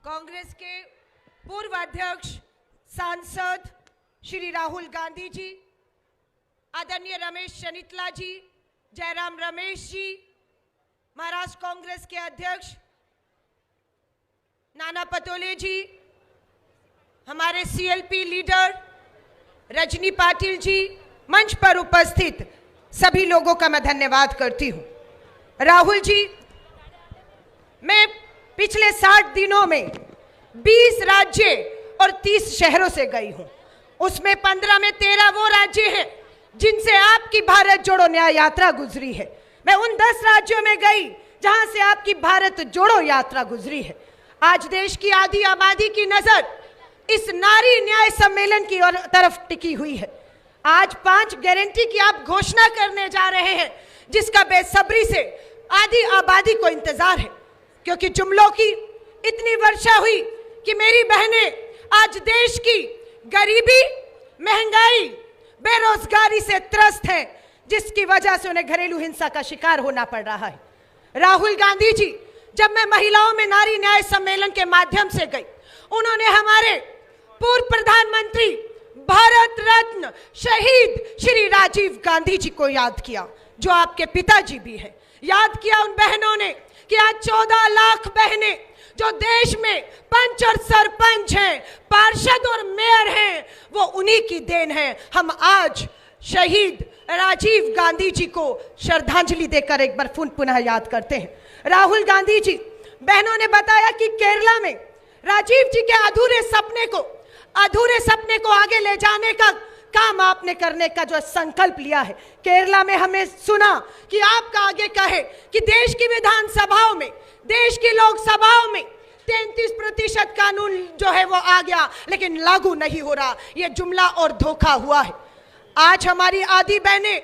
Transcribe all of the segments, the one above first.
कांग्रेस के पूर्व अध्यक्ष सांसद श्री राहुल गांधी जी, आदरणीय रमेश चनितला जी, जयराम रमेश जी, महाराष्ट्र कांग्रेस के अध्यक्ष नाना पटोले जी, हमारे सीएलपी लीडर रजनी पाटिल जी, मंच पर उपस्थित सभी लोगों का मैं धन्यवाद करती हूं। राहुल जी, मैं पिछले 60 दिनों में 20 राज्य और 30 शहरों से गई हूं। उसमें 15 में 13 वो राज्य हैं जिनसे आपकी भारत जोड़ो न्याय यात्रा गुजरी है। मैं उन 10 राज्यों में गई जहां से आपकी भारत जोड़ो यात्रा गुजरी है। आज देश की आधी आबादी की नजर इस नारी न्याय सम्मेलन की ओर तरफ टिकी हुई है। आज 5 गारंटी की आप घोषणा करने जा रहे हैं, जिसका बेसब्री से आधी आबादी को इंतजार है, क्योंकि जुमलों की इतनी वर्षा हुई कि मेरी बहनें आज देश की गरीबी, महंगाई, बेरोजगारी से त्रस्त हैं, जिसकी वजह से उन्हें घरेलू हिंसा का शिकार होना पड़ रहा है। राहुल गांधी जी, जब मैं महिलाओं में नारी न्याय सम्मेलन के माध्यम से गई, उन्होंने हमारे पूर्व प्रधानमंत्री, भारत रत्न शहीद श्री राजीव गांधी जी को याद किया, जो आपके पिताजी भी हैं। याद किया उन बहनों ने कि आज 14 लाख बहनें जो देश में पंच और सरपंच हैं, पार्षद और मेयर हैं, वो उन्हीं की देन है। हम आज शहीद राजीव गांधी जी को श्रद्धांजलि देकर एक बार पुनः याद करते हैं। राहुल गांधी जी, बहनों ने बताया कि केरला में राजीव जी के अधूरे सपने को आगे ले जाने का काम आपने करने का जो संकल्प लिया है। केरला में हमें सुना कि आपका आगे कहे कि देश की विधानसभाओं में, देश की लोकसभाओं में 33% कानून जो है वो आ गया, लेकिन लागू नहीं हो रहा। ये जुमला और धोखा हुआ है। आज हमारी आधी बहनें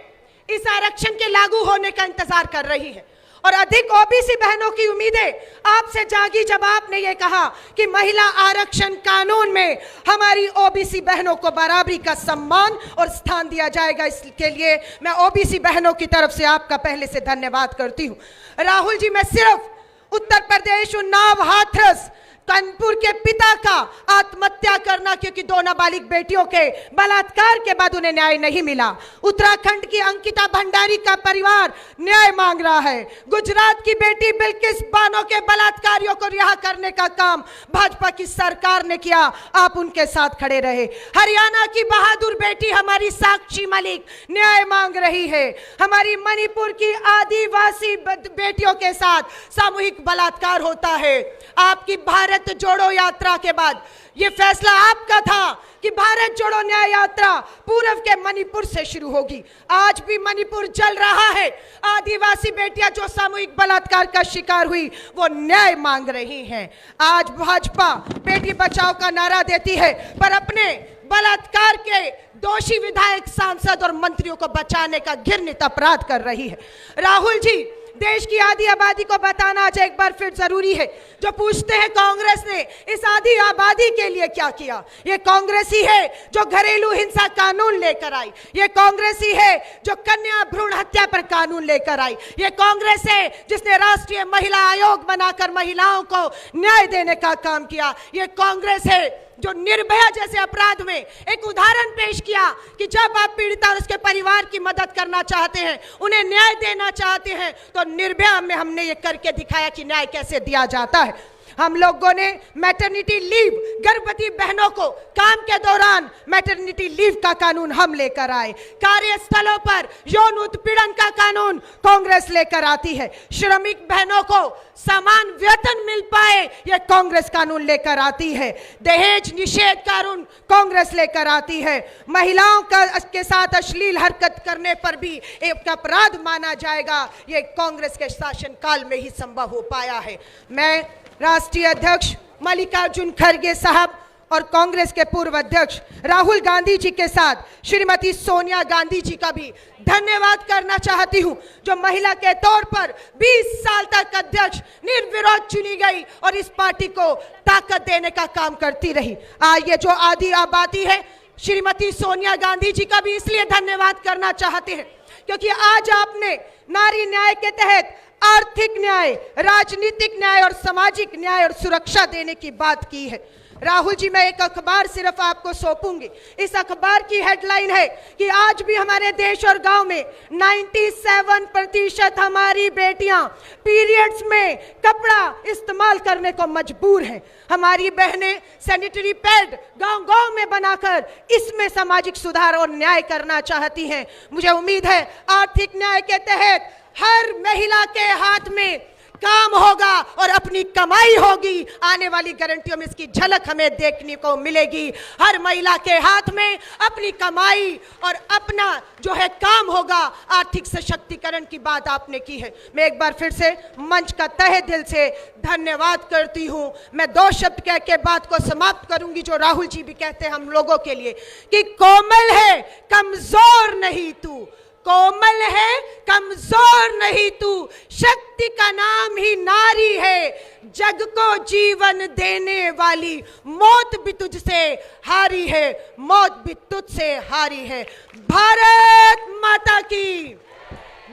इस आरक्षण के लागू होने का इंतजार कर रही है, और अधिक ओबीसी बहनों की उम्मीदें आपसे जागी जब आपने ये कहा कि महिला आरक्षण कानून में हमारी ओबीसी बहनों को बराबरी का सम्मान और स्थान दिया जाएगा। इसके लिए मैं ओबीसी बहनों की तरफ से आपका पहले से धन्यवाद करती हूँ। राहुल जी, मैं सिर्फ उत्तर प्रदेश, उन्नाव, हाथरस, कानपुर के पिता का आत्महत्या करना, क्योंकि 2 नाबालिग बेटियों के बलात्कार के बाद उन्हें न्याय नहीं मिला। उत्तराखंड की अंकिता भंडारी का परिवार न्याय मांग रहा है। गुजरात की बेटी बिल्किस बानो के बलात्कारियों को रिहा करने का काम भाजपा की सरकार ने किया, आप उनके साथ खड़े रहे। हरियाणा की बहादुर बेटी हमारी साक्षी मलिक न्याय मांग रही है। हमारी मणिपुर की आदिवासी बेटियों के साथ सामूहिक बलात्कार होता है। आपकी भारत जोड़ो यात्रा के बाद यह फैसला आपका था कि भारत जोड़ो न्याय यात्रा पूर्व के मणिपुर से शुरू होगी। आज भी मणिपुर चल रहा है। आदिवासी बेटियां जो सामूहिक बलात्कार का शिकार हुई, वो न्याय मांग रही हैं। आज भाजपा बेटी बचाओ का नारा देती है, पर अपने बलात्कार के दोषी विधायक, सांसद और मंत्रियों को बचाने का घृणित अपराध कर रही है। राहुल जी, देश की आधी आबादी को बताना आज एक बार फिर जरूरी है। जो पूछते हैं कांग्रेस ने इस आधी आबादी के लिए क्या किया, ये कांग्रेस ही है जो घरेलू हिंसा कानून लेकर आई। ये कांग्रेस ही है जो कन्या भ्रूण हत्या पर कानून लेकर आई। ये कांग्रेस है जिसने राष्ट्रीय महिला आयोग बनाकर महिलाओं को न्याय देने का काम किया। ये कांग्रेस है जो निर्भया जैसे अपराध में एक उदाहरण पेश किया कि जब आप पीड़िता और उसके परिवार की मदद करना चाहते हैं, उन्हें न्याय देना चाहते हैं, तो निर्भया में हमने ये करके दिखाया कि न्याय कैसे दिया जाता है। हम लोगों ने मैटरनिटी लीव, गर्भवती बहनों को काम के दौरान मैटरनिटी लीव का कानून हम लेकर आए। कार्यस्थलों पर यौन उत्पीड़न का कानून कांग्रेस लेकर आती है। श्रमिक बहनों को समान वेतन मिल पाए, यह कांग्रेस कानून लेकर आती है। दहेज निषेध कानून कांग्रेस लेकर आती है। महिलाओं के साथ अश्लील हरकत करने पर भी एक अपराध माना जाएगा, यह कांग्रेस के शासनकाल में ही संभव हो पाया है। मैं राष्ट्रीय अध्यक्ष मल्लिकार्जुन खड़गे साहब और कांग्रेस के पूर्व अध्यक्ष राहुल गांधी जी के साथ श्रीमती सोनिया गांधी जी का भी धन्यवाद करना चाहती हूं, जो महिला के तौर पर 20 साल तक अध्यक्ष निर्विरोध चुनी गई और इस पार्टी को ताकत देने का काम करती रही। आज ये जो आधी आबादी है, श्रीमती सोनिया गांधी जी का भी इसलिए धन्यवाद करना चाहते हैं क्योंकि आज आपने नारी न्याय के तहत आर्थिक न्याय, राजनीतिक न्याय और सामाजिक न्याय और सुरक्षा देने की बात की है। राहुल जी, मैं एक अखबार सिर्फ आपको सौंपूंगी। इस अखबार की हेडलाइन है कि आज भी हमारे देश और गांव में 97% हमारी बेटियां पीरियड्स में कपड़ा इस्तेमाल करने को मजबूर हैं। हमारी बहनें सैनिटरी पैड गांव-गांव में बनाकर इसमें सामाजिक सुधार और न्याय करना चाहती हैं। मुझे उम्मीद है आर्थिक न्याय के तहत हर महिला के हाथ में काम होगा और अपनी कमाई होगी। आने वाली गारंटियों में इसकी झलक हमें देखने को मिलेगी। हर महिला के हाथ में अपनी कमाई और अपना जो है काम होगा। आर्थिक सशक्तिकरण की बात आपने की है। मैं एक बार फिर से मंच का तहे दिल से धन्यवाद करती हूं। मैं 2 शब्द कह के बात को समाप्त करूंगी, जो राहुल जी भी कहते हैं हम लोगों के लिए, कि कोमल है कमजोर नहीं तू, कोमल है कमजोर नहीं तू, शक्ति का नाम ही नारी है, जग को जीवन देने वाली, मौत भी तुझसे हारी है, मौत भी तुझसे हारी है। भारत माता की,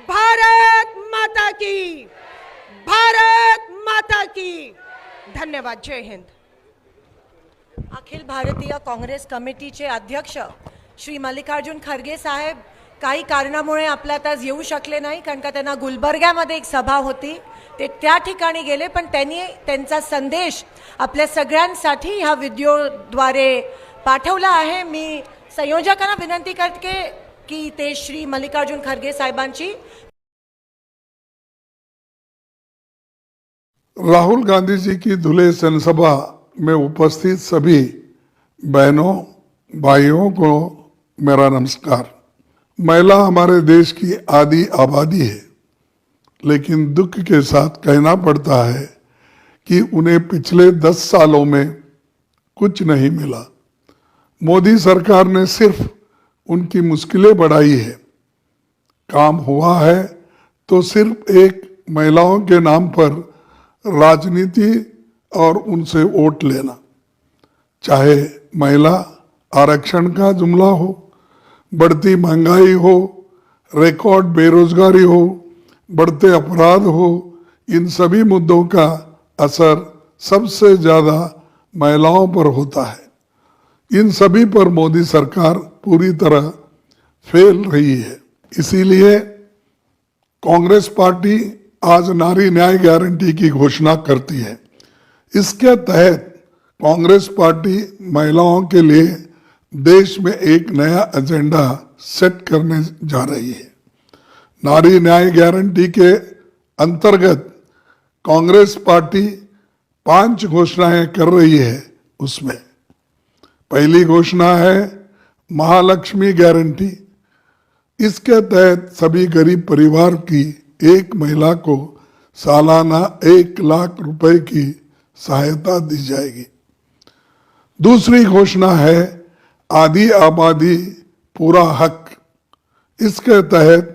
भारत माता की, भारत माता की। धन्यवाद। जय हिंद। अखिल भारतीय काँग्रेस कमिटीचे अध्यक्ष श्री मल्लिकार्जुन खरगे साहेब काही कारणामुळे आपल्यात आज येऊ शकले नाही, कारण का त्यांना गुलबर्ग्यामध्ये एक सभा होती, ते त्या ठिकाणी गेले, पण त्यांनी त्यांचा संदेश आपल्या सगळ्यांसाठी ह्या व्हिडिओद्वारे पाठवला आहे। मी संयोजकांना विनंती करते की ते श्री मल्लिकार्जुन खरगे साहेबांची राहुल गांधी जी की धुले जनसभा में उपस्थित सभी बहनों भाइयों को मेरा नमस्कार। महिला हमारे देश की आधी आबादी है, लेकिन दुख के साथ कहना पड़ता है कि उन्हें पिछले 10 सालों में कुछ नहीं मिला। मोदी सरकार ने सिर्फ उनकी मुश्किलें बढ़ाई है। काम हुआ है तो सिर्फ एक महिलाओं के नाम पर राजनीति और उनसे वोट लेना, चाहे महिला आरक्षण का जुमला हो, बढ़ती महंगाई हो, रिकॉर्ड बेरोजगारी हो, बढ़ते अपराध हो, इन सभी मुद्दों का असर सबसे ज़्यादा महिलाओं पर होता है। इन सभी पर मोदी सरकार पूरी तरह फेल रही है। इसीलिए कांग्रेस पार्टी आज नारी न्याय गारंटी की घोषणा करती है। इसके तहत कांग्रेस पार्टी महिलाओं के लिए देश में एक नया एजेंडा सेट करने जा रही है। नारी न्याय गारंटी के अंतर्गत कांग्रेस पार्टी 5 घोषणाएं कर रही है। उसमें पहली घोषणा है महालक्ष्मी गारंटी। इसके तहत सभी गरीब परिवार की एक महिला को सालाना 1 लाख रुपए की सहायता दी जाएगी। दूसरी घोषणा है आधी आबादी पूरा हक। इसके तहत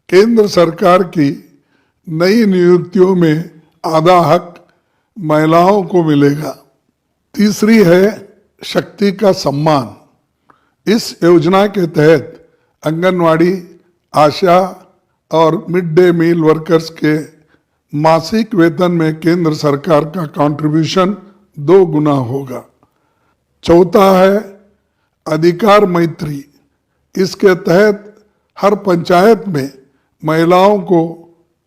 केंद्र सरकार की नई नियुक्तियों में आधा हक महिलाओं को मिलेगा। तीसरी है शक्ति का सम्मान। इस योजना के तहत आंगनवाड़ी, आशा और मिड डे मील वर्कर्स के मासिक वेतन में केंद्र सरकार का कंट्रीब्यूशन 2 गुना होगा। चौथा है अधिकार मैत्री। इसके तहत हर पंचायत में महिलाओं को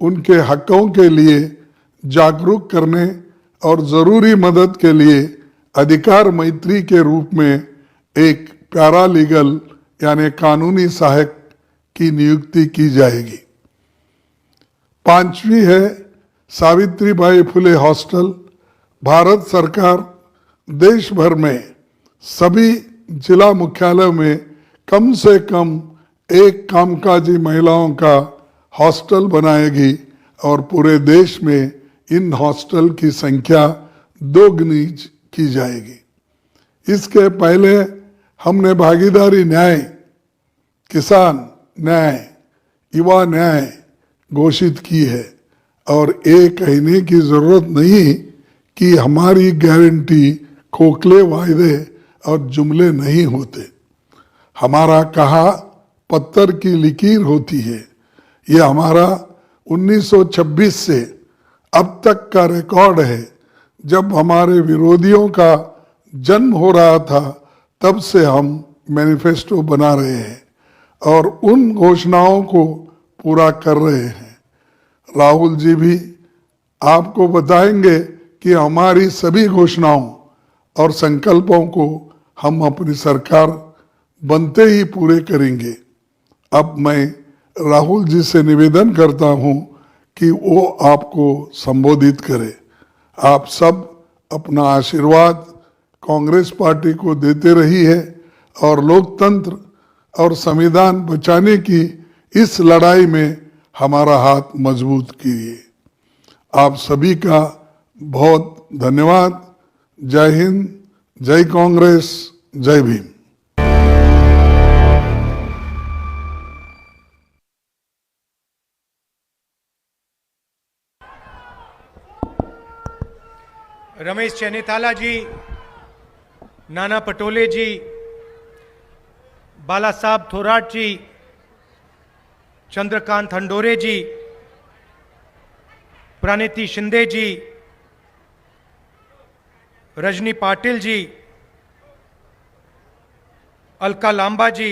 उनके हकों के लिए जागरूक करने और ज़रूरी मदद के लिए अधिकार मैत्री के रूप में एक पैरालीगल यानी कानूनी सहायक की नियुक्ति की जाएगी। 5वीं है सावित्रीबाई फुले हॉस्टल। भारत सरकार देश भर में सभी जिला मुख्यालय में कम से कम एक कामकाजी महिलाओं का हॉस्टल बनाएगी और पूरे देश में इन हॉस्टल की संख्या 2 गुनी की जाएगी। इसके पहले हमने भागीदारी न्याय, किसान न्याय, युवा न्याय घोषित की है और ये कहने की जरूरत नहीं कि हमारी गारंटी खोखले वायदे और जुमले नहीं होते। हमारा कहा पत्थर की लकीर होती है। ये हमारा 1926 से अब तक का रिकॉर्ड है। जब हमारे विरोधियों का जन्म हो रहा था तब से हम मैनिफेस्टो बना रहे हैं और उन घोषणाओं को पूरा कर रहे हैं। राहुल जी भी आपको बताएंगे कि हमारी सभी घोषणाओं और संकल्पों को हम अपनी सरकार बनते ही पूरे करेंगे। अब मैं राहुल जी से निवेदन करता हूं कि वो आपको संबोधित करें। आप सब अपना आशीर्वाद कांग्रेस पार्टी को देते रही है और लोकतंत्र और संविधान बचाने की इस लड़ाई में हमारा हाथ मजबूत कीजिए। आप सभी का बहुत धन्यवाद। जय हिंद, जय कांग्रेस, जय भीम। रमेश चेन्नीताला जी, नाना पटोले जी, बाला साहब थोराट जी, चंद्रकांत हंडोरे जी, प्रणीति शिंदे जी, रजनी पाटिल जी, अलका लांबा जी,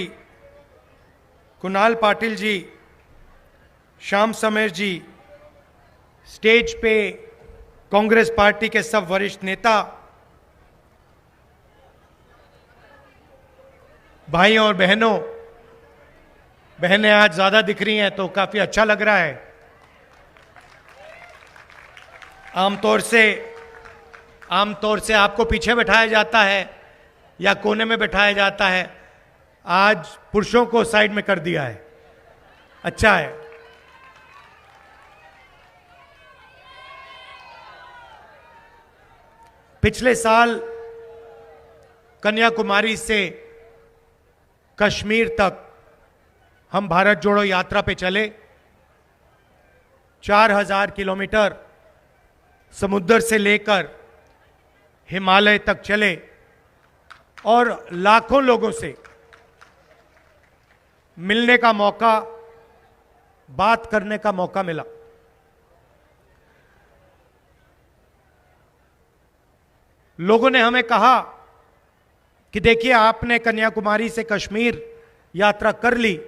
कुणाल पाटिल जी, श्याम समेर जी, स्टेज पे कांग्रेस पार्टी के सब वरिष्ठ नेता, भाइयों और बहनों, बहनें आज ज्यादा दिख रही हैं तो काफी अच्छा लग रहा है। आमतौर से आपको पीछे बैठाया जाता है या कोने में बैठाया जाता है, आज पुरुषों को साइड में कर दिया है। अच्छा है। पिछले साल कन्याकुमारी से कश्मीर तक हम भारत जोड़ो यात्रा पे चले। 4000 किलोमीटर समुद्र से लेकर हिमालय तक चले और लाखों लोगों से मिलने का मौका, बात करने का मौका मिला। लोगों ने हमें कहा कि देखिए, आपने कन्याकुमारी से कश्मीर यात्रा कर ली,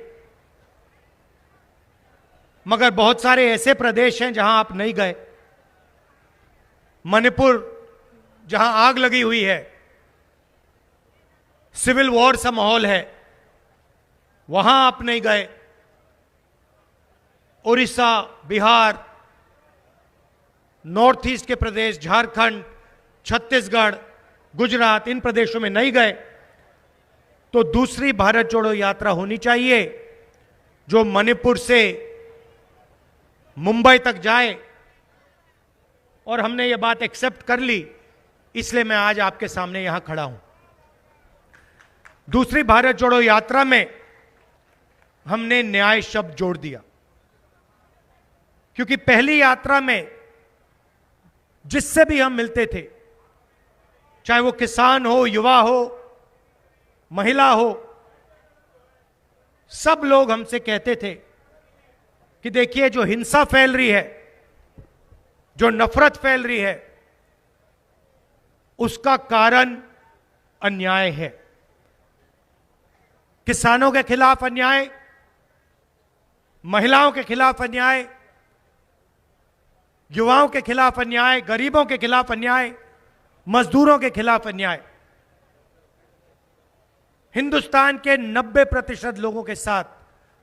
मगर बहुत सारे ऐसे प्रदेश हैं जहां आप नहीं गए। मणिपुर, जहां आग लगी हुई है, सिविल वॉर सा माहौल है, वहां आप नहीं गए। उड़ीसा, बिहार, नॉर्थ ईस्ट के प्रदेश, झारखंड, छत्तीसगढ़, गुजरात, इन प्रदेशों में नहीं गए। तो दूसरी भारत जोड़ो यात्रा होनी चाहिए जो मणिपुर से मुंबई तक जाए, और हमने ये बात एक्सेप्ट कर ली, इसलिए मैं आज आपके सामने यहां खड़ा हूं। दूसरी भारत जोड़ो यात्रा में हमने न्याय शब्द जोड़ दिया, क्योंकि पहली यात्रा में जिससे भी हम मिलते थे, चाहे वो किसान हो, युवा हो, महिला हो, सब लोग हमसे कहते थे कि देखिए, जो हिंसा फैल रही है, जो नफरत फैल रही है, उसका कारण अन्याय है। किसानों के खिलाफ अन्याय, महिलाओं के खिलाफ अन्याय, युवाओं के खिलाफ अन्याय, गरीबों के खिलाफ अन्याय, मजदूरों के खिलाफ अन्याय। हिंदुस्तान के 90% लोगों के साथ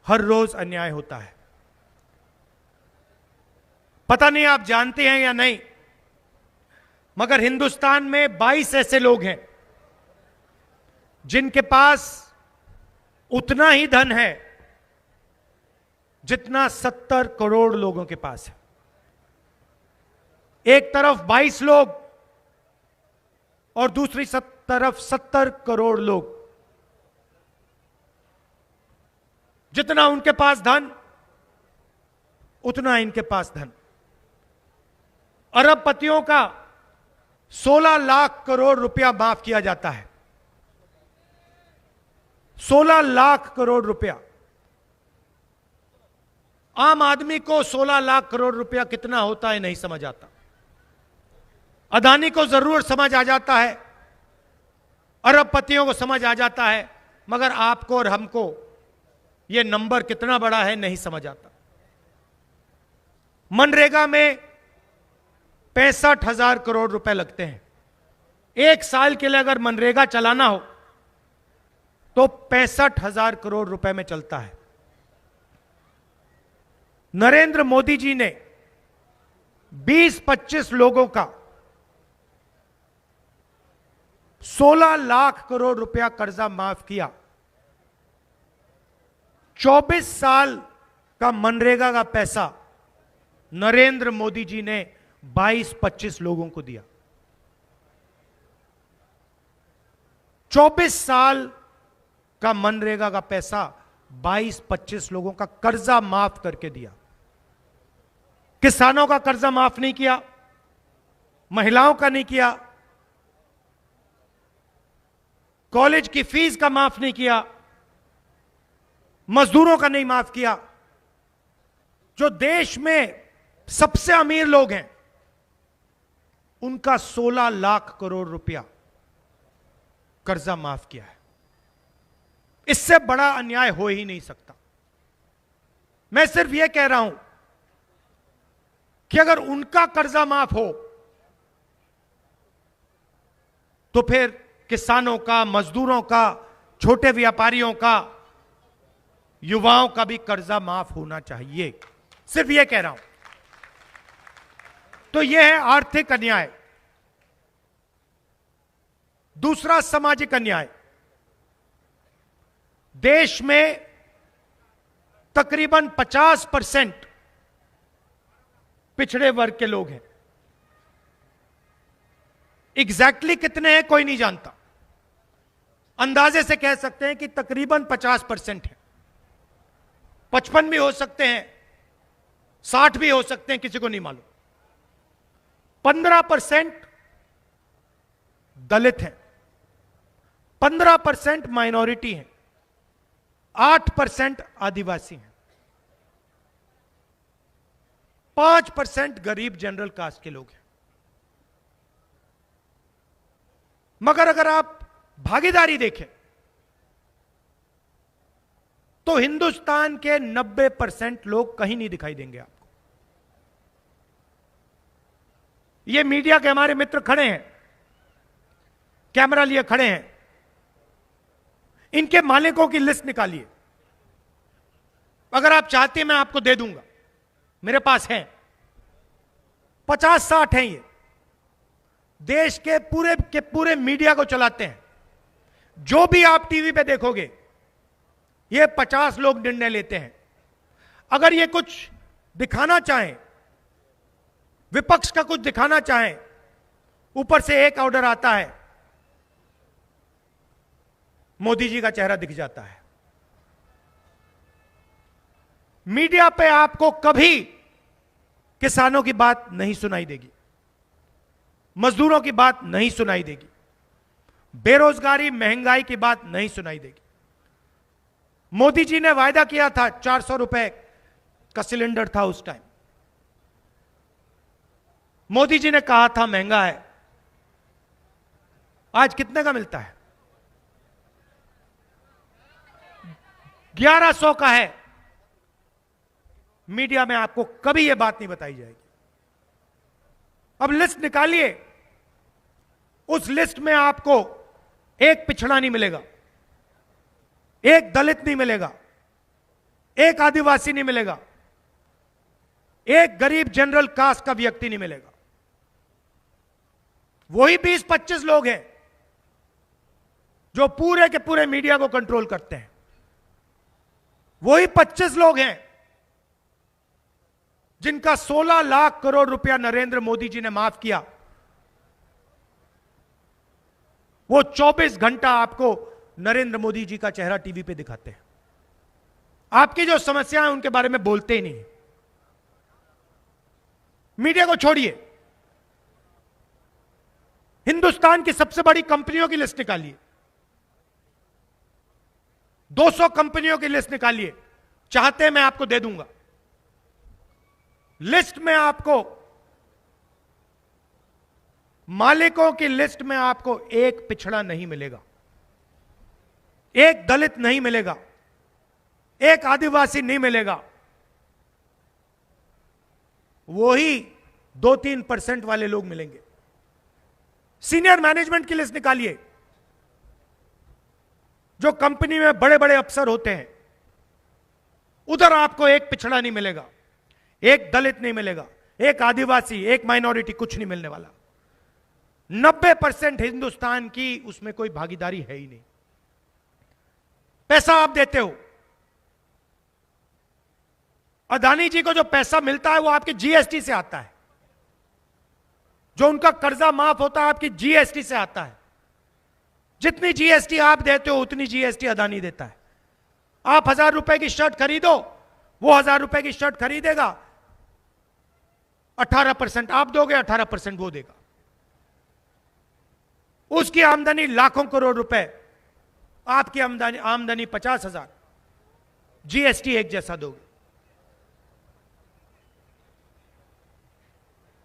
हर रोज अन्याय होता है। पता नहीं आप जानते हैं या नहीं, मगर हिंदुस्तान में 22 ऐसे लोग हैं जिनके पास उतना ही धन है जितना 70 करोड़ लोगों के पास है। एक तरफ 22 लोग और दूसरी तरफ 70 करोड़ लोग। जितना उनके पास धन, उतना इनके पास धन। अरबपतियों का 16 लाख करोड़ रुपया माफ किया जाता है। 16 लाख करोड़ रुपया। आम आदमी को 16 लाख करोड़ रुपया कितना होता है नहीं समझ आता। अदानी को जरूर समझ आ जाता है, अरबपतियों को समझ आ जाता है, मगर आपको और हमको यह नंबर कितना बड़ा है नहीं समझ आता। मनरेगा में 65,000 करोड़ रुपए लगते हैं। एक साल के लिए अगर मनरेगा चलाना हो तो 65,000 करोड़ रुपए में चलता है। नरेंद्र मोदी जी ने 20-25 लोगों का 16 लाख करोड़ रुपया कर्जा माफ किया। 24 साल का मनरेगा का पैसा नरेंद्र मोदी जी ने 22-25 लोगों को दिया। 24 साल का मनरेगा का पैसा 22-25 लोगों का कर्जा माफ करके दिया। किसानों का कर्जा माफ नहीं किया, महिलाओं का नहीं किया, कॉलेज की फीस का माफ नहीं किया, मजदूरों का नहीं माफ किया। जो देश में सबसे अमीर लोग हैं उनका 16 लाख करोड़ रुपया कर्जा माफ किया है। इससे बड़ा अन्याय हो ही नहीं सकता। मैं सिर्फ यह कह रहा हूं कि अगर उनका कर्जा माफ हो तो फिर किसानों का, मजदूरों का, छोटे व्यापारियों का, युवाओं का भी कर्जा माफ होना चाहिए। सिर्फ यह कह रहा हूं। तो यह है आर्थिक अन्याय। दूसरा सामाजिक अन्याय। देश में तकरीबन 50% पिछड़े वर्ग के लोग हैं। एग्जैक्टली कितने हैं कोई नहीं जानता, अंदाजे से कह सकते हैं कि तकरीबन 50% है। 55 भी हो सकते हैं, 60 भी हो सकते हैं, किसी को नहीं मालूम। 15% दलित हैं, 15% माइनॉरिटी हैं, 8% आदिवासी हैं, 5% गरीब जनरल कास्ट के लोग हैं। मगर अगर आप भागीदारी देखें तो हिंदुस्तान के 90% लोग कहीं नहीं दिखाई देंगे आपको। ये मीडिया के हमारे मित्र खड़े हैं, कैमरा लिए खड़े हैं, इनके मालिकों की लिस्ट निकालिए। अगर आप चाहते हैं मैं आपको दे दूंगा, मेरे पास है 50-60 हैं। ये देश के पूरे मीडिया को चलाते हैं। जो भी आप टीवी पे देखोगे ये 50 लोग निर्णय लेते हैं। अगर ये कुछ दिखाना चाहें, विपक्ष का कुछ दिखाना चाहें, ऊपर से एक ऑर्डर आता है, मोदी जी का चेहरा दिख जाता है। मीडिया पे आपको कभी किसानों की बात नहीं सुनाई देगी, मजदूरों की बात नहीं सुनाई देगी, बेरोजगारी, महंगाई की बात नहीं सुनाई देगी। मोदी जी ने वायदा किया था 400 रुपए का सिलेंडर था उस टाइम। मोदी जी ने कहा था महंगा है, आज कितने का मिलता है? 1100 का है। मीडिया में आपको कभी यह बात नहीं बताई जाएगी। अब लिस्ट निकालिए, उस लिस्ट में आपको एक पिछड़ा नहीं मिलेगा, एक दलित नहीं मिलेगा, एक आदिवासी नहीं मिलेगा, एक गरीब जनरल कास्ट का व्यक्ति नहीं मिलेगा। वही 20-25 लोग हैं जो पूरे के पूरे मीडिया को कंट्रोल करते हैं। वही 25 लोग हैं जिनका 16 लाख करोड़ रुपया नरेंद्र मोदी जी ने माफ किया। वो 24 घंटा आपको नरेंद्र मोदी जी का चेहरा टीवी पे दिखाते हैं। आपकी जो समस्या है उनके बारे में बोलते ही नहीं। मीडिया को छोड़िए, हिंदुस्तान की सबसे बड़ी कंपनियों की लिस्ट निकालिए, 200 कंपनियों की लिस्ट निकालिए। चाहते हैं मैं आपको दे दूंगा, लिस्ट में आपको, मालिकों की लिस्ट में आपको एक पिछड़ा नहीं मिलेगा, एक दलित नहीं मिलेगा, एक आदिवासी नहीं मिलेगा। वो ही 2-3% वाले लोग मिलेंगे। सीनियर मैनेजमेंट की लिस्ट निकालिए, जो कंपनी में बड़े बड़े अफसर होते हैं, उधर आपको एक पिछड़ा नहीं मिलेगा, एक दलित नहीं मिलेगा, एक आदिवासी, एक माइनॉरिटी, कुछ नहीं मिलने वाला। 90% हिंदुस्तान की उसमें कोई भागीदारी है ही नहीं। पैसा आप देते हो, अदानी जी को जो पैसा मिलता है वो आपके जीएसटी से आता है, जो उनका कर्जा माफ होता है आपकी जीएसटी से आता है। जितनी जीएसटी आप देते हो उतनी जीएसटी अदानी देता है। आप 1000 रुपए की शर्ट खरीदो, वो 1000 रुपए की शर्ट खरीदेगा, 18% आप दोगे, 18% वो देगा। उसकी आमदनी लाखों करोड़ रुपए, आपकी आमदनी 50,000, जीएसटी एक जैसा दोगे।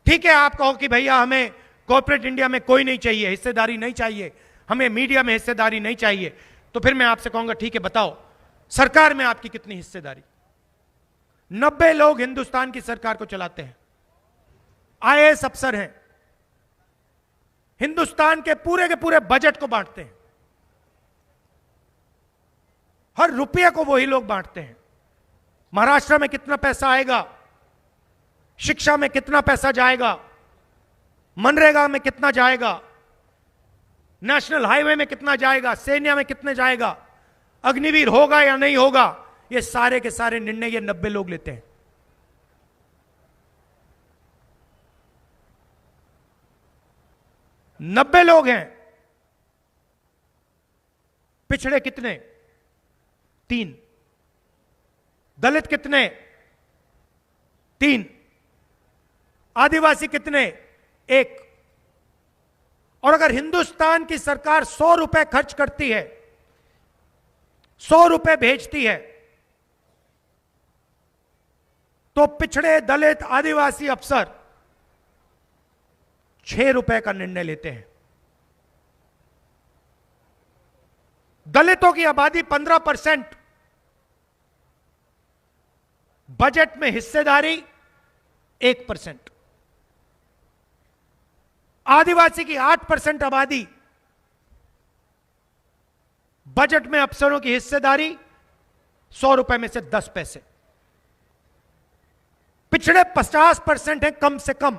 ठीक है, आप कहो कि भैया हमें कॉर्पोरेट इंडिया में कोई नहीं चाहिए, हिस्सेदारी नहीं चाहिए, हमें मीडिया में हिस्सेदारी नहीं चाहिए, तो फिर मैं आपसे कहूंगा ठीक है, बताओ सरकार में आपकी कितनी हिस्सेदारी? 90 लोग हिंदुस्तान की सरकार को चलाते हैं, आईएएस अफसर हैं, हिंदुस्तान के पूरे बजट को बांटते हैं, हर रुपये को वही लोग बांटते हैं। महाराष्ट्र में कितना पैसा आएगा, शिक्षा में कितना पैसा जाएगा, मनरेगा में कितना जाएगा, नेशनल हाईवे में कितना जाएगा, सैन्य में कितने जाएगा, अग्निवीर होगा या नहीं होगा, ये सारे के सारे निर्णय ये 90 लोग लेते हैं। नब्बे लोग हैं। पिछड़े कितने? 3। दलित कितने? 3। आदिवासी कितने? 1। और अगर हिंदुस्तान की सरकार 100 रुपए खर्च करती है, 100 रुपए भेजती है, तो पिछड़े, दलित, आदिवासी अफसर 6 रुपए का निर्णय लेते हैं। दलितों की आबादी 15%, बजट में हिस्सेदारी 1%। आदिवासी की 8% आबादी, बजट में अफसरों की हिस्सेदारी 100 रुपए में से 10 पैसे। पिछड़े 50% है कम से कम,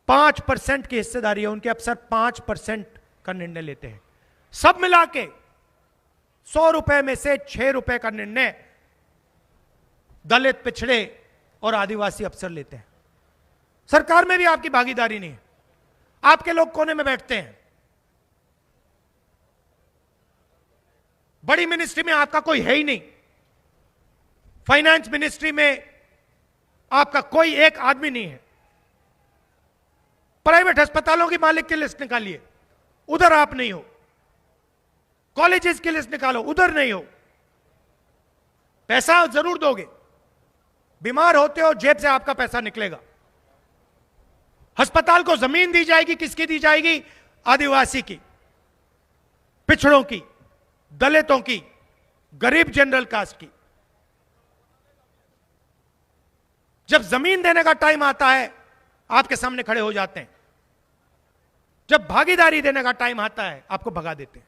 5% की हिस्सेदारी है, उनके अफसर 5% का निर्णय लेते हैं। सब मिला के 100 रुपए में से 6 रुपए का निर्णय दलित, पिछड़े और आदिवासी अफसर लेते हैं। सरकार में भी आपकी भागीदारी नहीं है, आपके लोग कोने में बैठते हैं। बड़ी मिनिस्ट्री में आपका कोई है ही नहीं, फाइनेंस मिनिस्ट्री में आपका कोई एक आदमी नहीं है। प्राइवेट अस्पतालों की मालिक की लिस्ट निकालिए, उधर आप नहीं हो। कॉलेजेस की लिस्ट निकालो, उधर नहीं हो। पैसा जरूर दोगे, बीमार होते हो जेब से आपका पैसा निकलेगा। अस्पताल को जमीन दी जाएगी, किसकी दी जाएगी? आदिवासी की, पिछड़ों की, दलितों की, गरीब जनरल कास्ट की। जब जमीन देने का टाइम आता है आपके सामने खड़े हो जाते हैं, जब भागीदारी देने का टाइम आता है आपको भगा देते हैं।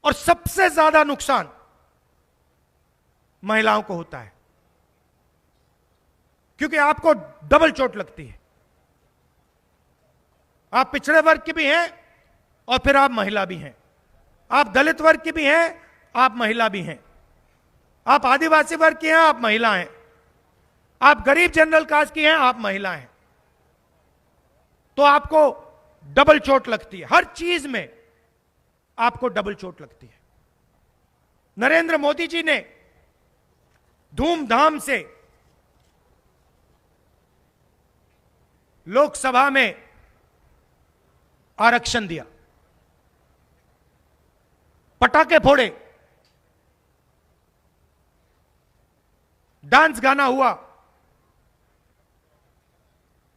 और सबसे ज्यादा नुकसान महिलाओं को होता है, क्योंकि आपको डबल चोट लगती है। आप पिछड़े वर्ग के भी हैं और फिर आप महिला भी हैं, आप दलित वर्ग की भी हैं, आप महिला भी हैं, आप आदिवासी वर्ग की हैं, आप महिला हैं, आप गरीब जनरल कास्ट की हैं, आप महिला हैं। तो आपको डबल चोट लगती है, हर चीज में आपको डबल चोट लगती है। नरेंद्र मोदी जी ने धूमधाम से लोकसभा में आरक्षण दिया, पटाखे फोड़े, डांस गाना हुआ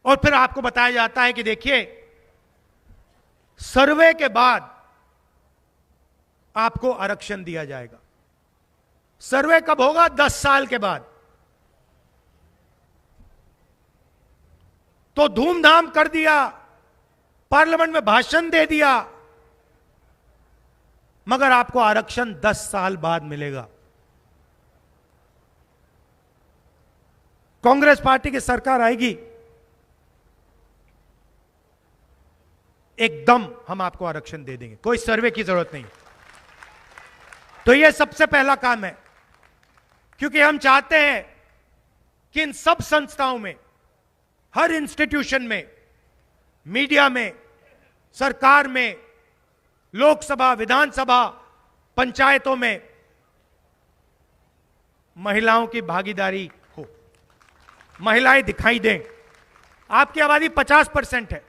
और फिर आपको बताया जाता है कि देखिए सर्वे के बाद आपको आरक्षण दिया जाएगा। सर्वे कब होगा? 10 साल के बाद। तो धूमधाम कर दिया, पार्लियामेंट में भाषण दे दिया, मगर आपको आरक्षण 10 साल बाद मिलेगा। कांग्रेस पार्टी की सरकार आएगी, एकदम हम आपको आरक्षण दे देंगे, कोई सर्वे की जरूरत नहीं। तो यह सबसे पहला काम है, क्योंकि हम चाहते हैं कि इन सब संस्थाओं में, हर इंस्टीट्यूशन में, मीडिया में, सरकार में, लोकसभा, विधानसभा, पंचायतों में महिलाओं की भागीदारी हो, महिलाएं दिखाई दें। आपकी आबादी 50% है।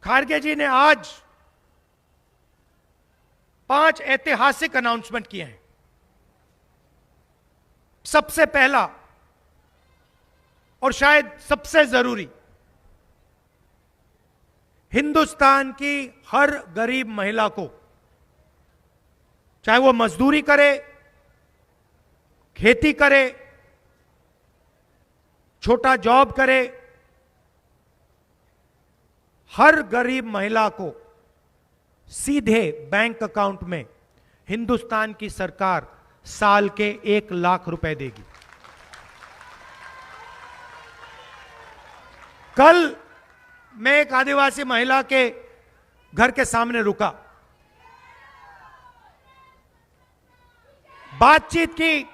खारगे जी ने आज 5 ऐतिहासिक अनाउंसमेंट किए हैं। सबसे पहला और शायद सबसे जरूरी, हिंदुस्तान की हर गरीब महिला को, चाहे वो मजदूरी करे, खेती करे, छोटा जॉब करे, हर गरीब महिला को सीधे बैंक अकाउंट में हिंदुस्तान की सरकार साल के 1 लाख रुपए देगी। कल मैं एक आदिवासी महिला के घर के सामने रुका, बातचीत की।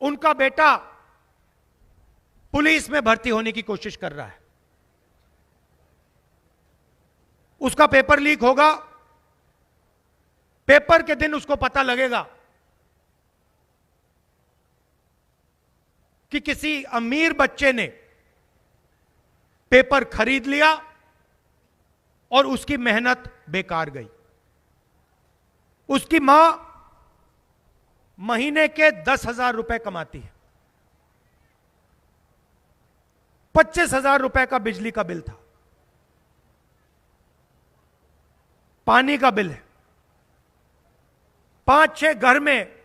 उनका बेटा पुलिस में भर्ती होने की कोशिश कर रहा है, उसका पेपर लीक होगा, पेपर के दिन उसको पता लगेगा कि किसी अमीर बच्चे ने पेपर खरीद लिया और उसकी मेहनत बेकार गई। उसकी मां महीने के 10,000 रुपए कमाती है, 25,000 रुपए का बिजली का बिल था, पानी का बिल है, 5-6 घर में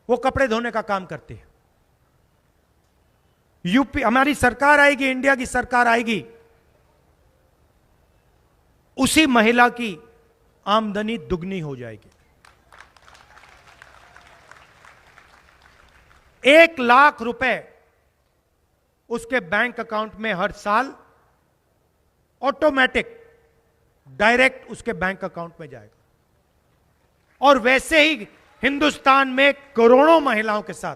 वो कपड़े धोने का काम करती है। यूपी, हमारी सरकार आएगी, इंडिया की सरकार आएगी, उसी महिला की आमदनी दुगनी हो जाएगी। 1 लाख रुपए उसके बैंक अकाउंट में हर साल ऑटोमेटिक डायरेक्ट उसके बैंक अकाउंट में जाएगा। और वैसे ही हिंदुस्तान में करोड़ों महिलाओं के साथ,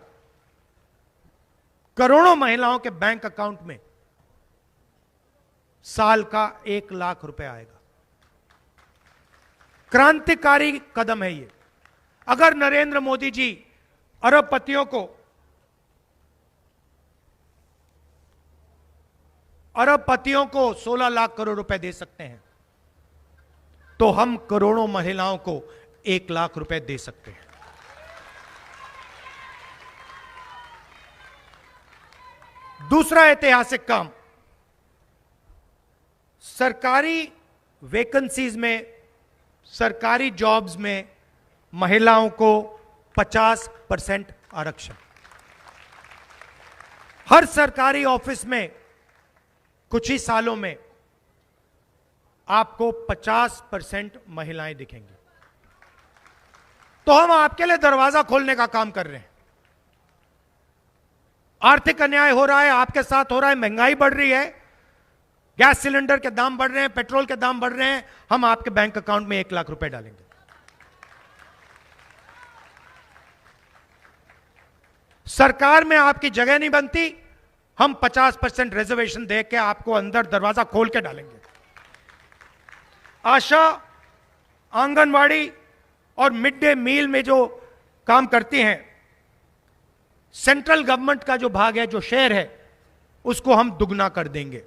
करोड़ों महिलाओं के बैंक अकाउंट में साल का 1 लाख रुपए आएगा। क्रांतिकारी कदम है ये। अगर नरेंद्र मोदी जी अरबपतियों को 16 लाख करोड़ रुपए दे सकते हैं, तो हम करोड़ों महिलाओं को 1 लाख रुपए दे सकते हैं। दूसरा ऐतिहासिक काम, सरकारी वैकेंसीज में, सरकारी जॉब्स में महिलाओं को 50% आरक्षण। हर सरकारी ऑफिस में कुछ ही सालों में आपको 50% महिलाएं दिखेंगी। तो हम आपके लिए दरवाजा खोलने का काम कर रहे हैं। आर्थिक अन्याय हो रहा है, आपके साथ हो रहा है, महंगाई बढ़ रही है, गैस सिलेंडर के दाम बढ़ रहे हैं, पेट्रोल के दाम बढ़ रहे हैं, हम आपके बैंक अकाउंट में 1 लाख रुपए डालेंगे। सरकार में आपकी जगह नहीं बनती, हम 50% रिजर्वेशन दे के आपको अंदर दरवाजा खोल के डालेंगे। आशा, आंगनवाड़ी और मिड डे मील में जो काम करती हैं, सेंट्रल गवर्नमेंट का जो भाग है, जो शेयर है, उसको हम दुगना कर देंगे।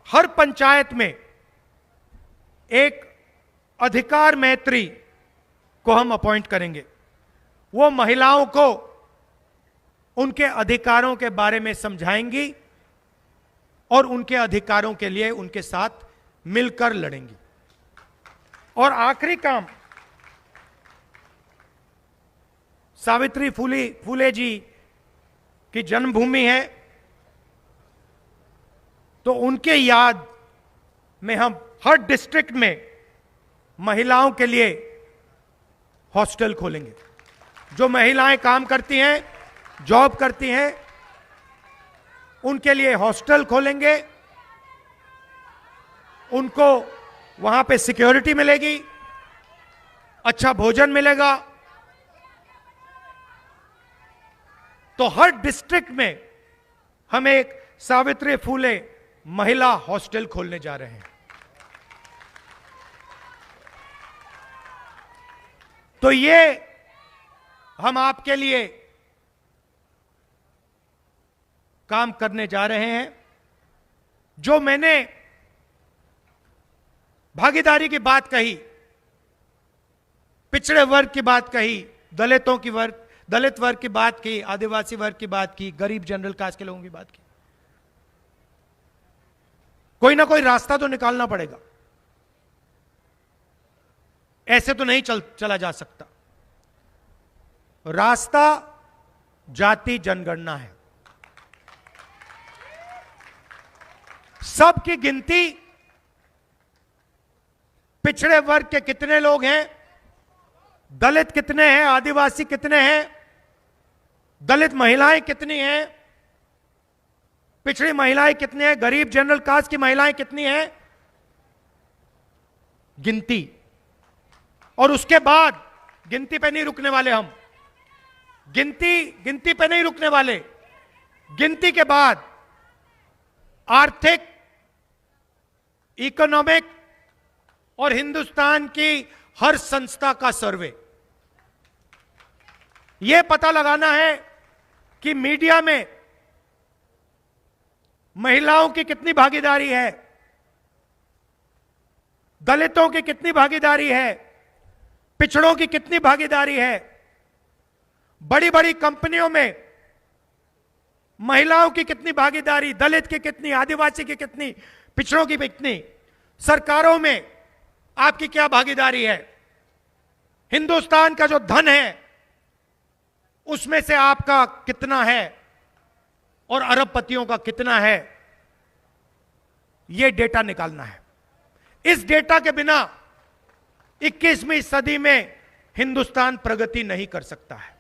हर पंचायत में एक अधिकार मैत्री को हम अपॉइंट करेंगे। वो महिलाओं को उनके अधिकारों के बारे में समझाएंगी और उनके अधिकारों के लिए उनके साथ मिलकर लड़ेंगी। और आखिरी काम, सावित्री फूले जी की जन्मभूमि है, तो उनके याद में हम हर डिस्ट्रिक्ट में महिलाओं के लिए हॉस्टल खोलेंगे। जो महिलाएं काम करती हैं, जॉब करती हैं, उनके लिए हॉस्टल खोलेंगे। उनको वहां पे सिक्योरिटी मिलेगी, अच्छा भोजन मिलेगा। तो हर डिस्ट्रिक्ट में हम एक सावित्री फूले महिला हॉस्टल खोलने जा रहे हैं। तो ये हम आपके लिए काम करने जा रहे हैं। जो मैंने भागीदारी की बात कही, पिछड़े वर्ग की बात कही, दलित वर्ग की बात की, आदिवासी वर्ग की बात की, गरीब जनरल कास्ट के लोगों की बात की, कोई ना कोई रास्ता तो निकालना पड़ेगा। ऐसे तो नहीं चला जा सकता। रास्ता जाति जनगणना है। सबकी गिनती, पिछड़े वर्ग के कितने लोग हैं, दलित कितने हैं, आदिवासी कितने हैं, दलित महिलाएं कितनी हैं, पिछड़ी महिलाएं कितनी हैं, गरीब जनरल कास्ट की महिलाएं कितनी हैं, गिनती। और उसके बाद गिनती पे नहीं रुकने वाले हम, गिनती पे नहीं रुकने वाले। गिनती के बाद आर्थिक, इकोनॉमिक और हिंदुस्तान की हर संस्था का सर्वे। यह पता लगाना है कि मीडिया में महिलाओं की कितनी भागीदारी है, दलितों की कितनी भागीदारी है, पिछड़ों की कितनी भागीदारी है, बड़ी बड़ी कंपनियों में महिलाओं की कितनी भागीदारी, दलित की कितनी, आदिवासी की कितनी, पिछड़ों की कितनी, सरकारों में आपकी क्या भागीदारी है, हिंदुस्तान का जो धन है उसमें से आपका कितना है और अरबपतियों का कितना है, यह डेटा निकालना है। इस डेटा के बिना 21वीं सदी में हिंदुस्तान प्रगति नहीं कर सकता है।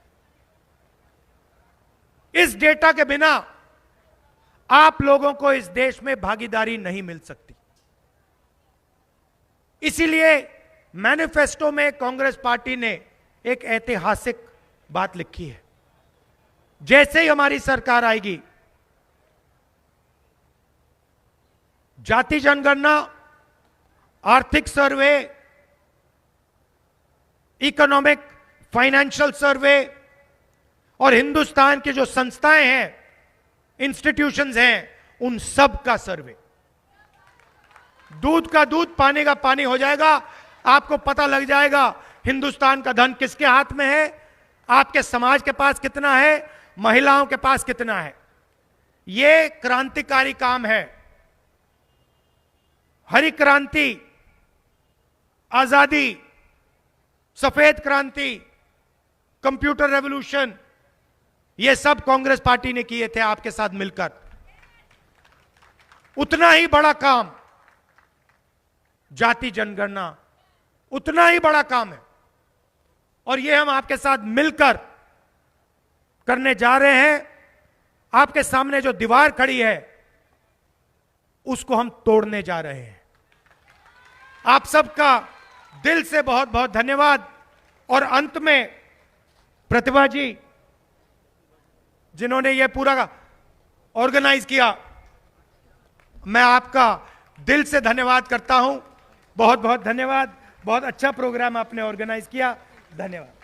इस डेटा के बिना आप लोगों को इस देश में भागीदारी नहीं मिल सकती। इसीलिए मैनिफेस्टो में कांग्रेस पार्टी ने एक ऐतिहासिक बात लिखी है। जैसे ही हमारी सरकार आएगी, जाति जनगणना, आर्थिक सर्वे, इकोनॉमिक फाइनेंशियल सर्वे और हिंदुस्तान की जो संस्थाएं हैं, इंस्टीट्यूशंस हैं, उन सब का सर्वे। दूध का दूध, पानी का पानी हो जाएगा। आपको पता लग जाएगा हिंदुस्तान का धन किसके हाथ में है, आपके समाज के पास कितना है, महिलाओं के पास कितना है। यह क्रांतिकारी काम है। हरी क्रांति, आजादी, सफेद क्रांति, कंप्यूटर रेवोल्यूशन, ये सब कांग्रेस पार्टी ने किए थे आपके साथ मिलकर। उतना ही बड़ा काम जाति जनगणना, उतना ही बड़ा काम है। और ये हम आपके साथ मिलकर करने जा रहे हैं। आपके सामने जो दीवार खड़ी है उसको हम तोड़ने जा रहे हैं। आप सबका दिल से बहुत बहुत धन्यवाद। और अंत में प्रतिभा जी, जिन्होंने ये पूरा ऑर्गेनाइज किया, मैं आपका दिल से धन्यवाद करता हूं। बहुत बहुत धन्यवाद। बहुत अच्छा प्रोग्राम आपने ऑर्गेनाइज किया। धन्यवाद।